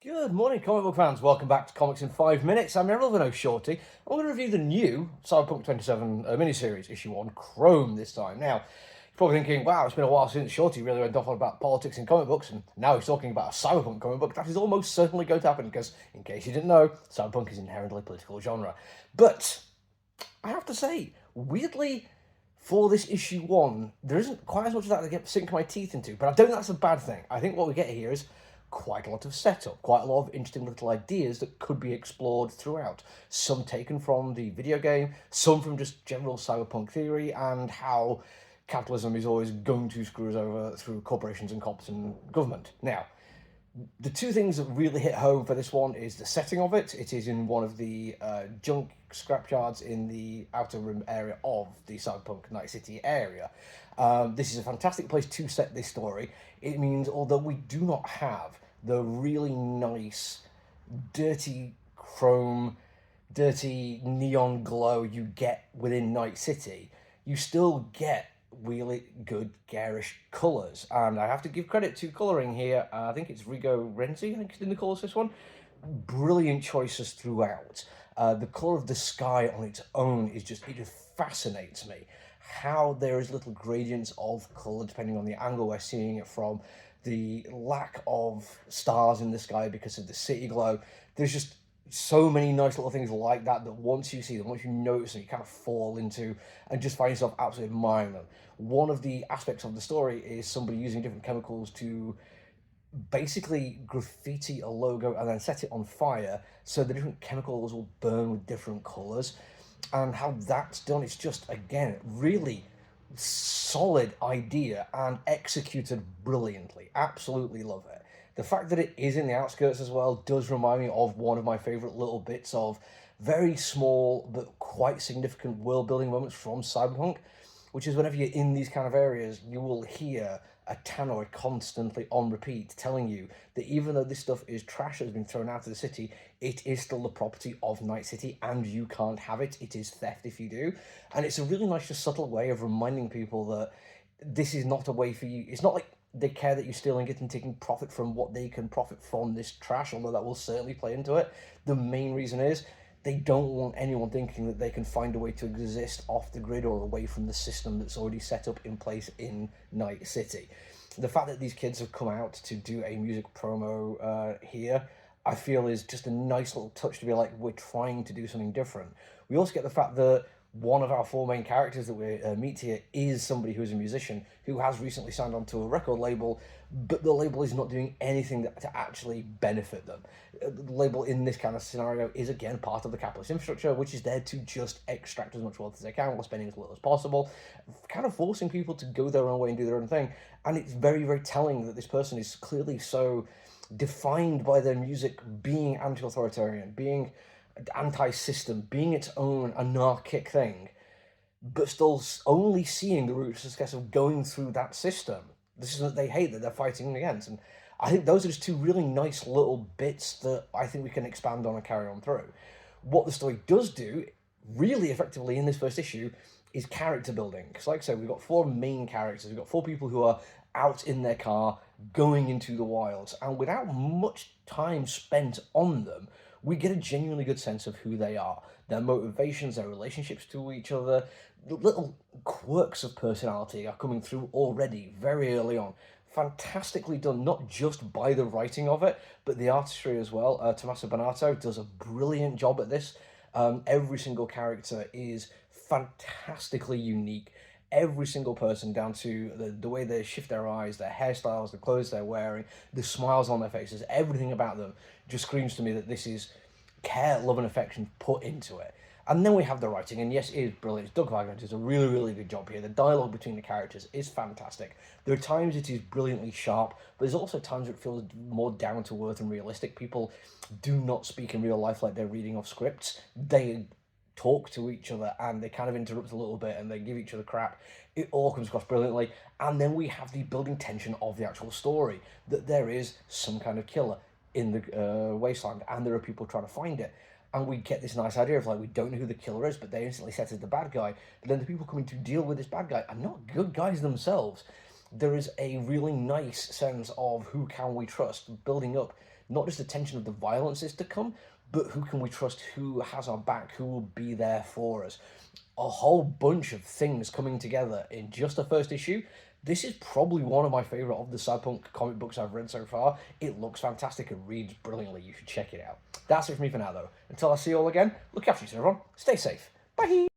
Good morning, comic book fans. Welcome back to Comics in 5 Minutes. I'm your other Shorty. I'm going to review the new Cyberpunk 27 miniseries, issue 1, Chrome this time. Now, you're probably thinking, wow, it's been a while since Shorty really went off on about politics in comic books, and now he's talking about a Cyberpunk comic book. That is almost certainly going to happen, because, in case you didn't know, Cyberpunk is inherently a political genre. But, I have to say, weirdly, for this issue 1, there isn't quite as much of that to sink my teeth into, but I don't think that's a bad thing. I think what we get here is quite a lot of setup, quite a lot of interesting little ideas that could be explored throughout. Some taken from the video game, some from just general cyberpunk theory and how capitalism is always going to screw us over through corporations and competent government. Now, the two things that really hit home for this one is the setting of it. It is in one of the junk scrapyards in the outer rim area of the Cyberpunk Night City area. This is a fantastic place to set this story. It means, although we do not have the really nice, dirty chrome, dirty neon glow you get within Night City, you still get really good garish colours. And I have to give credit to colouring here. I think it's Rigo Renzi, I think, in the colours this one. Brilliant choices throughout. The colour of the sky on its own it just fascinates me. How there is little gradients of colour depending on the angle we're seeing it from. The lack of stars in the sky because of the city glow. There's just so many nice little things like that once you see them, once you notice them, you kind of fall into and just find yourself absolutely admiring them. One of the aspects of the story is somebody using different chemicals to basically graffiti a logo and then set it on fire so the different chemicals will burn with different colours. And how that's done, it's just, again, really solid idea and executed brilliantly. Absolutely love it. The fact that it is in the outskirts as well does remind me of one of my favourite little bits of very small but quite significant world building moments from Cyberpunk, which is whenever you're in these kind of areas, you will hear a tannoy constantly on repeat telling you that even though this stuff is trash that has been thrown out of the city, it is still the property of Night City and you can't have it. It is theft if you do. And it's a really nice, just subtle way of reminding people that this is not a way for you. It's not like they care that you're stealing it and taking profit from what they can profit from this trash, although that will certainly play into it. The main reason is they don't want anyone thinking that they can find a way to exist off the grid or away from the system that's already set up in place in Night City. The fact that these kids have come out to do a music promo here, I feel is just a nice little touch to be like, we're trying to do something different. We also get the fact that one of our four main characters that we meet here is somebody who is a musician who has recently signed onto a record label, but the label is not doing anything to actually benefit them. The label in this kind of scenario is, again, part of the capitalist infrastructure, which is there to just extract as much wealth as they can while spending as little as possible, kind of forcing people to go their own way and do their own thing. And it's very, very telling that this person is clearly so defined by their music being anti-authoritarian, being anti-system, being its own anarchic thing, but still only seeing the root success of going through that system. The system that they hate, that they're fighting against. And I think those are just two really nice little bits that I think we can expand on and carry on through. What the story does do, really effectively in this first issue, is character building. Because like I said, we've got four main characters. We've got four people who are out in their car, going into the wilds. And without much time spent on them, we get a genuinely good sense of who they are, their motivations, their relationships to each other. The little quirks of personality are coming through already very early on. Fantastically done, not just by the writing of it, but the artistry as well. Tommaso Bonato does a brilliant job at this. Every single character is fantastically unique. Every single person, down to the way they shift their eyes, their hairstyles, the clothes they're wearing, the smiles on their faces, everything about them just screams to me that this is care, love, and affection put into it. And then we have the writing, and yes, it is brilliant. Doug Wagner does a really, really good job here. The dialogue between the characters is fantastic. There are times it is brilliantly sharp, but there's also times where it feels more down to earth and realistic. People do not speak in real life like they're reading off scripts. They talk to each other and they kind of interrupt a little bit and they give each other crap. It all comes across brilliantly. And then we have the building tension of the actual story, that there is some kind of killer in the wasteland and there are people trying to find it. And we get this nice idea of, like, we don't know who the killer is, but they instantly set as the bad guy. But then the people coming to deal with this bad guy are not good guys themselves. There is a really nice sense of who can we trust, building up not just the tension of the violence is to come, but who can we trust, who has our back, who will be there for us. A whole bunch of things coming together in just the first issue. This is probably one of my favourite of the Cyberpunk comic books I've read so far. It looks fantastic and reads brilliantly. You should check it out. That's it for me for now, though. Until I see you all again, look after yourself, everyone. Stay safe. Bye!